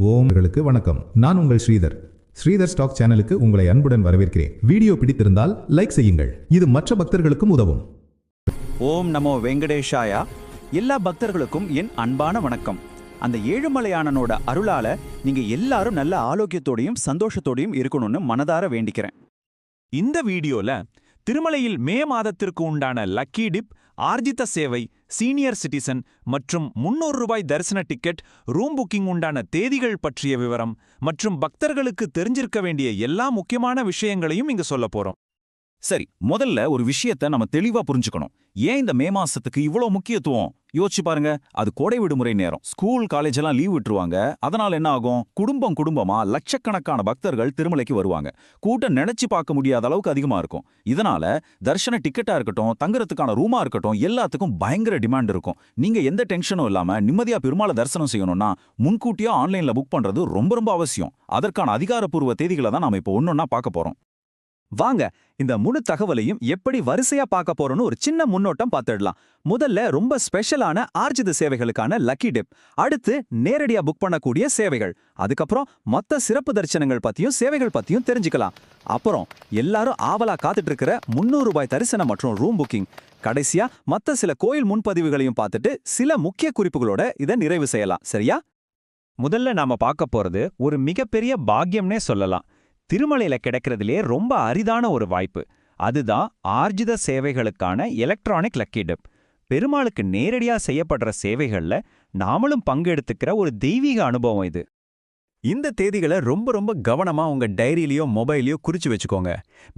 ஓம்களுக்கு வணக்கம். நான் உங்கள் ஸ்ரீதர். ஸ்ரீதர் ஸ்டாக் சேனலுக்கு உங்களை அன்புடன் வரவேற்கிறேன். வீடியோ பிடித்திருந்தால் லைக் செய்யுங்கள். இது மற்ற பக்தர்களுக்கும் உதவும். ஓம் நமோ வெங்கடேஷாயா. எல்லா பக்தர்களுக்கும் என் அன்பான வணக்கம். அந்த ஏழுமலையானனோட அருளால நீங்க எல்லாரும் நல்ல ஆரோக்கியத்தோடையும் சந்தோஷத்தோடையும் இருக்கணும்னு மனதார வேண்டிக்கிறேன். இந்த வீடியோல திருமலையில் மே மாதத்திற்கு உண்டான லக்கி டிப், ஆர்ஜித சேவை, சீனியர் சிட்டிசன் மற்றும் 300 ரூபாய் தரிசன டிக்கெட், ரூம் புக்கிங் உண்டான தேதிகள் பற்றிய விவரம் மற்றும் பக்தர்களுக்கு தெரிஞ்சிருக்க வேண்டிய எல்லா முக்கியமான விஷயங்களையும் இங்க சொல்ல போறோம். சரி, முதல்ல ஒரு விஷயத்தை நம்ம தெளிவா புரிஞ்சுக்கணும். ஏன் இந்த மே மாசத்துக்கு இவ்வளோ முக்கியத்துவம் யோசிச்சு பாருங்க. அது கோடை விடுமுறை நேரம். ஸ்கூல் காலேஜ் எல்லாம் லீவ் விட்டுருவாங்க. அதனால என்ன ஆகும்? குடும்பமா லட்சக்கணக்கான பக்தர்கள் திருமலைக்கு வருவாங்க. கூட்டம் நினைச்சு பார்க்க முடியாத அளவுக்கு அதிகமா இருக்கும். இதனால தர்ஷன டிக்கெட்டா இருக்கட்டும், தங்குறதுக்கான ரூமா இருக்கட்டும், எல்லாத்துக்கும் பயங்கர டிமாண்ட் இருக்கும். நீங்க எந்த டென்ஷனும் இல்லாம நிம்மதியா பெருமாளை தரிசனம் செய்யணும்னா முன்கூட்டியா ஆன்லைன்ல புக் பண்றது ரொம்ப அவசியம். அதற்கான அதிகாரப்பூர்வ தேதிகளை தான் நாம இப்போ ஒன்னொன்னா பார்க்க போறோம். வாங்க, இந்த முழு தகவலையும் எப்படி வரிசையா பார்க்க போறோம்னு ஒரு சின்ன முன்னோட்டம் பார்த்துடலாம். முதல்ல ரொம்ப ஸ்பெஷலான ஆர்ஜித சேவைகளுக்கான லக்கி டிப், அடுத்து நேரடியா புக் பண்ணக்கூடிய சேவைகள், அதுக்கப்புறம் மொத்த சிறப்பு தரிசனங்கள் பத்தியும் சேவைகள் பத்தியும் தெரிஞ்சுக்கலாம். அப்புறம் எல்லாரும் ஆவலா காத்துட்டு இருக்கிற 300 ரூபாய் தரிசனம் மற்றும் ரூம் புக்கிங், கடைசியா மத்த சில கோயில் முன்பதிவுகளையும் பார்த்துட்டு சில முக்கிய குறிப்புகளோட இதை நிறைவு செய்யலாம். சரியா? முதல்ல நாம பார்க்க போறது ஒரு மிகப்பெரிய பாக்கியம்னே சொல்லலாம். திருமலையில கிடைக்கிறதுலே ரொம்ப அரிதான ஒரு வாய்ப்பு. அதுதான் ஆர்ஜித சேவைகளுக்கான எலக்ட்ரானிக் லக்கி டிப். பெருமாளுக்கு நேரடியா செய்யப்படுற சேவைகள்ல நாமளும் பங்கெடுத்துக்கிற ஒரு தெய்வீக அனுபவம் இது. இந்த தேதிகளை ரொம்ப கவனமா உங்க டைரியிலயோ மொபைலையோ குறிச்சு வச்சுக்கோங்க.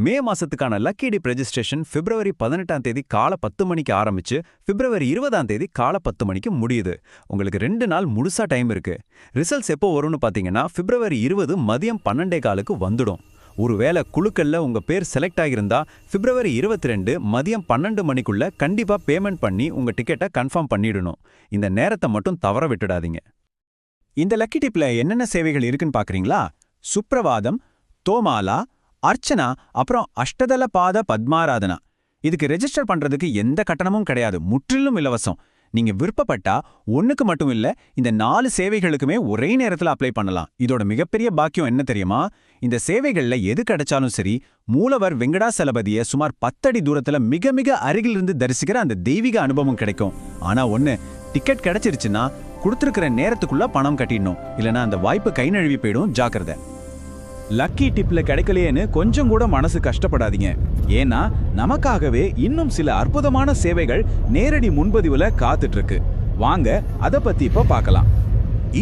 மே மாசத்துக்கான லக்கி டிப் ரெஜிஸ்ட்ரேஷன் பிப்ரவரி 18ஆம் தேதி காலை 10 மணிக்கு ஆரம்பிச்சு பிப்ரவரி 20ஆம் தேதி காலை 10 மணிக்கு முடியுது. உங்களுக்கு 2 நாள் முழுசா டைம் இருக்கு. ரிசல்ட்ஸ் எப்போ வரும்னு பாத்தீங்கன்னா பிப்ரவரி 20 மதியம் 12:15 வந்துடும். ஒருவேளை குழுக்கள்ல உங்க பேர் செலக்ட் ஆகியிருந்தா பிப்ரவரி 22 மதியம் 12 மணிக்குள்ள கண்டிப்பா பேமெண்ட் பண்ணி உங்க டிக்கெட்டை கன்ஃபார்ம் பண்ணிடணும். இந்த நேரத்தை மட்டும் தவற விட்டுடாதீங்க. இந்த லக்கி டிப்ல என்னென்ன சேவைகள் இருக்குன்னு பாக்குறீங்களா? சுப்ரவாதம், தோமாலா, அர்ச்சனா, அப்புறம் அஷ்டதல பாத பத்மாராதனா. இதுக்கு ரெஜிஸ்டர் பண்றதுக்கு எந்த கட்டணமும் கிடையாது, முற்றிலும் இலவசம். நீங்க விருப்பப்பட்டா ஒண்ணுக்கு மட்டும் இல்ல, இந்த 4 சேவைகளுக்குமே ஒரே நேரத்துல அப்ளை பண்ணலாம். இதோட மிகப்பெரிய பாக்கியம் என்ன தெரியுமா? இந்த சேவைகள்ல எது கிடைச்சாலும் சரி, மூலவர் வெங்கடாசலபதியை சுமார் 10 அடி தூரத்துல மிக அருகிலிருந்து தரிசிக்கிற அந்த தெய்வீக அனுபவம் கிடைக்கும். ஆனா ஒண்ணு, டிக்கெட் கிடைச்சிருச்சுன்னா கொடுத்துருக்கிற நேரத்துக்குள்ள பணம் கட்டிடணும், இல்லைன்னா அந்த வாய்ப்பு கை நழுவி போயிடும். ஜாக்கிரதை. லக்கி டிப்ல கிடைக்கலையேன்னு கொஞ்சம் கூட மனசு கஷ்டப்படாதீங்க. ஏன்னா நமக்காகவே இன்னும் சில அற்புதமான சேவைகள் நேரடி முன்பதிவுல காத்துட்டு இருக்கு. வாங்க அத பத்தி இப்ப பார்க்கலாம்.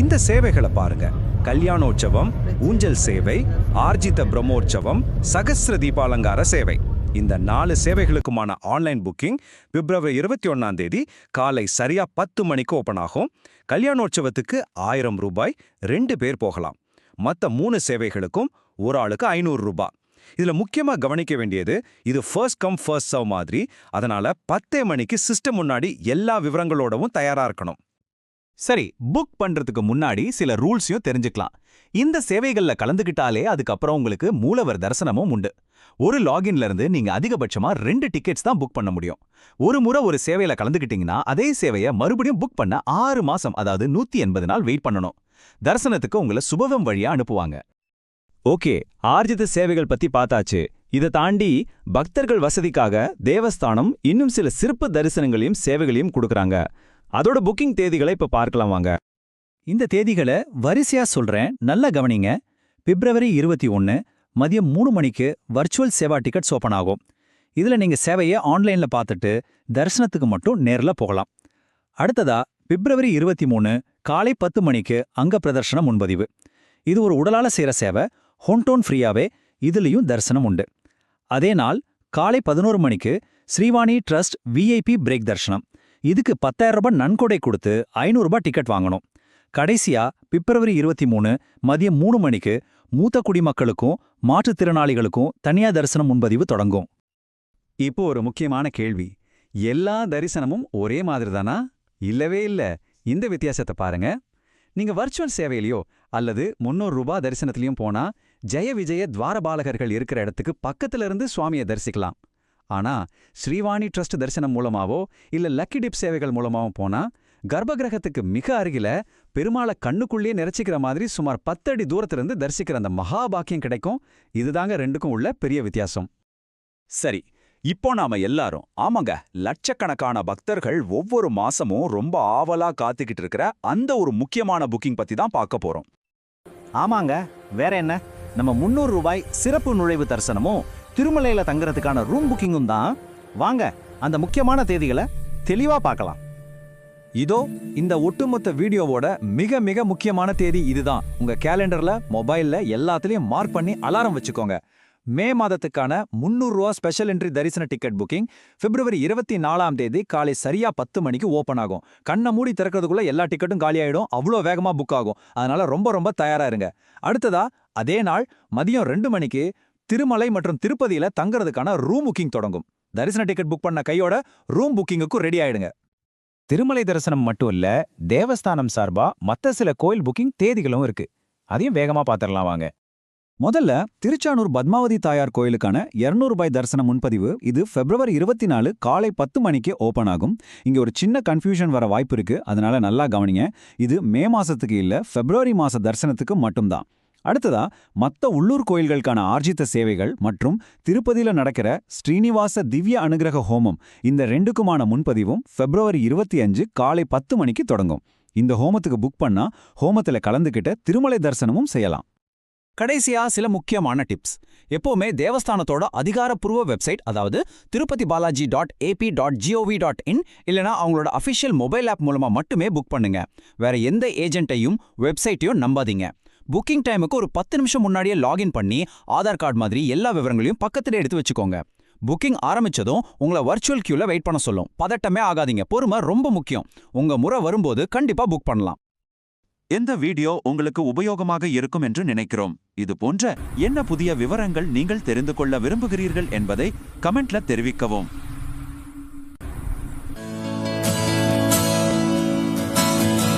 இந்த சேவைகளை பாருங்க: கல்யாணோற்சவம், ஊஞ்சல் சேவை, ஆர்ஜித பிரம்மோற்சவம், சகஸ்ர தீபாலங்கார சேவை. இந்த 4 சேவைகளுக்குமான ஆன்லைன் புக்கிங் பிப்ரவரி 21ஆம் தேதி காலை சரியா 10 மணிக்கு ஓபன் ஆகும். கல்யாணோற்சவத்துக்கு 1000 ரூபாய், 2 பேர் போகலாம். மற்ற 3 சேவைகளுக்கும் ஒரு ஆளுக்கு 500 ரூபாய். இதுல முக்கியமா கவனிக்க வேண்டியது, இது ஃபர்ஸ்ட் கம் ஃபர்ஸ்ட் சர்வ் மாதிரி. அதனால 10 மணிக்கு சிஸ்டம் முன்னாடி எல்லா விவரங்களோடவும் தயாரா இருக்கணும். சரி, புக் பண்றதுக்கு முன்னாடி சில ரூல்ஸையும் தெரிஞ்சுக்கலாம். இந்த சேவைகள்ல கலந்துகிட்டாலே அதுக்கப்புறம் உங்களுக்கு மூலவர் தரிசனமும் உண்டு. ஒரு லாகின்ல இருந்து நீங்க அதிகபட்சமா 2 டிக்கெட்ஸ் தான் புக் பண்ண முடியும். ஒரு முறை ஒரு சேவையில கலந்துகிட்டீங்கன்னா அதே சேவையை மறுபடியும் புக் பண்ண 6 மாசம், அதாவது 180 நாள் வெயிட் பண்ணணும். தரிசனத்துக்கு உங்களை சுபவம் வழியா அனுப்புவாங்க. ஓகே, ஆர்ஜித சேவைகள் பத்தி பார்த்தாச்சு. இதை தாண்டி பக்தர்கள் வசதிக்காக தேவஸ்தானம் இன்னும் சில சிறப்பு தரிசனங்களையும் சேவைகளையும் கொடுக்கறாங்க. அதோட புக்கிங் தேதிகளை இப்ப பார்க்கலாம் வாங்க. இந்த தேதிகளை வரிசையா சொல்றேன், நல்லா கவனிங்க. பிப்ரவரி 21 மதியம் 3 மணிக்கு வர்ச்சுவல் சேவா டிக்கெட்ஸ் ஓபன் ஆகும். இதுல நீங்க சேவையை ஆன்லைன்ல பார்த்துட்டு தரிசனத்துக்கு மட்டும் நேர்ல போகலாம். அடுத்ததா பிப்ரவரி 23 காலை 10 மணிக்கு அங்க பிரதர்ஷன முன்பதிவு. இது ஒரு உடலால செய்யற சேவை, ஹோன்டோன் ஃப்ரீயாவே. இதுலயும் தரிசனம் உண்டு. அதே நாள் காலை 11 மணிக்கு ஸ்ரீவாணி ட்ரஸ்ட் விஐபி பிரேக் தரிசனம். இதுக்கு 10,000 ரூபாய் நன்கொடை கொடுத்து 500 ரூபாய் டிக்கெட் வாங்கணும். கடைசியா பிப்ரவரி 23 மதியம் 3 மணிக்கு மூத்த குடிமக்களுக்கும் மாற்றுத்திறனாளிகளுக்கும் தனியா தரிசனம் முன்பதிவு தொடங்கும். இப்போ ஒரு முக்கியமான கேள்வி: எல்லா தரிசனமும் ஒரே மாதிரி தானா? இல்லவே இல்ல. இந்த வித்தியாசத்தை பாருங்க. நீங்க வர்ச்சுவல் சேவையிலையோ அல்லது 300 ரூபாய் தரிசனத்திலையும் போனா ஜெய விஜய துவாரபாலகர்கள் இருக்கிற இடத்துக்கு பக்கத்துல இருந்து சுவாமியை தரிசிக்கலாம். ஆனா ஸ்ரீவாணி ட்ரஸ்ட் தரிசனம் மூலமாவோ இல்ல லக்கி டிப் சேவைகள் மூலமாவோ போனா கர்ப்பகிரகத்துக்கு மிக அருகில பெருமாளை கண்ணுக்குள்ளேயே நிறைச்சிக்கிற மாதிரி சுமார் 10 அடி தூரத்திலிருந்து தரிசிக்கிற அந்த மகாபாக்கியம் கிடைக்கும். இதுதாங்க ரெண்டுக்கும் உள்ள பெரிய வித்தியாசம். சரி, இப்போ நாம எல்லாரும் ஆமாங்க, லட்சக்கணக்கான பக்தர்கள் ஒவ்வொரு மாசமும் ரொம்ப ஆவலா காத்துக்கிட்டு இருக்கிற அந்த ஒரு முக்கியமான புக்கிங் பத்தி தான் பார்க்க போறோம். ஆமாங்க, வேற என்ன, நம்ம 300 ரூபாய் சிறப்பு நுழைவு தரிசனமும் திருமலையில தங்குறதுக்கான ரூம் புக்கிங்கும் தான். வாங்க அந்த முக்கியமான தேதிகளை தெளிவா பார்க்கலாம். இதோ இந்த ஒட்டுமொத்த வீடியோவோட மிக மிக முக்கியமான தேதி இதுதான். உங்க கேலண்டர்ல மொபைல்ல எல்லாத்துலயும் மார்க் பண்ணி அலாரம் வச்சுக்கோங்க. மே மாதத்துக்கான 300 ரூபா ஸ்பெஷல் என்ட்ரி தரிசன டிக்கெட் புக்கிங் பிப்ரவரி 24ஆம் தேதி காலை சரியா 10 மணிக்கு ஓபன் ஆகும். கண்ணை மூடி திறக்கிறதுக்குள்ள எல்லா டிக்கெட்டும் காலியாயிடும். அவ்வளோ வேகமா புக் ஆகும். அதனால ரொம்ப ரொம்ப தயாரா இருங்க. அடுத்ததா அதே நாள் மதியம் 2 மணிக்கு திருமலை மற்றும் திருப்பதியில தங்குறதுக்கான ரூம் புக்கிங் தொடங்கும். தரிசன டிக்கெட் புக் பண்ண கையோட ரூம் புக்கிங்குக்கும் ரெடி ஆயிடுங்க. திருமலை தரிசனம் மட்டும் இல்ல, தேவஸ்தானம் சார்பா மத்த சில கோயில் புக்கிங் தேதிகளும் இருக்கு. அதையும் வேகமா பாத்திரலாம் வாங்க. முதல்ல திருச்சானூர் பத்மாவதி தாயார் கோயிலுக்கான 200 ரூபாய் தரிசன முன்பதிவு. இது பிப்ரவரி 24 காலை 10 மணிக்கு ஓபன் ஆகும். இங்க ஒரு சின்ன கன்ஃபியூஷன் வர வாய்ப்பு இருக்கு, அதனால நல்லா கவனிங்க. இது மே மாசத்துக்கு இல்ல, பிப்ரவரி மாச தரிசனத்துக்கு மட்டும்தான். அடுத்ததா மத்த உள்ளூர் கோயில்களுக்கான ஆர்ஜித சேவைகள் மற்றும் திருப்பதியில நடக்கிற ஸ்ரீனிவாச திவ்ய அனுகிரக ஹோமம், இந்த ரெண்டுக்குமான முன்பதிவும் பிப்ரவரி 25 காலை 10 மணிக்கு தொடங்கும். இந்த ஹோமத்துக்கு புக் பண்ணா ஹோமத்துல கலந்துக்கிட்ட திருமலை தரிசனமும் செய்யலாம். கடைசியா சில முக்கியமான டிப்ஸ். எப்பவுமே தேவஸ்தானத்தோட அதிகாரப்பூர்வ வெப்சைட், அதாவது tirupatibalaji.ap.gov.in இல்லனா அவங்களோட அஃபிஷியல் மொபைல் ஆப் மூலமா மட்டுமே புக் பண்ணுங்க. வேற எந்த ஏஜென்ட்டையும் வெப்சைட்டையும் நம்பாதீங்க. புக்கிங் டைமுக்கு ஒரு 10 நிமிஷம் முன்னாடியே லாகின் பண்ணி ஆதார் கார்டு மாதிரி எல்லா விவரங்களையும் பக்கத்துல எடுத்து வச்சுக்கோங்க. புக்கிங் ஆரம்பிச்சதும் உங்களை வர்ச்சுவல் கியூல வெயிட் பண்ண சொல்லும். பதட்டமே ஆகாதீங்க, பொறுமை ரொம்ப முக்கியம். உங்க முறை வரும்போது கண்டிப்பா புக் பண்ணலாம். இந்த வீடியோ உங்களுக்கு உபயோகமாக இருக்கும் என்று நினைக்கிறோம். இது போன்ற என்ன புதிய விவரங்கள் நீங்கள் தெரிந்து கொள்ள விரும்புகிறீர்கள் என்பதை கமெண்ட்ல தெரிவிக்கவும்.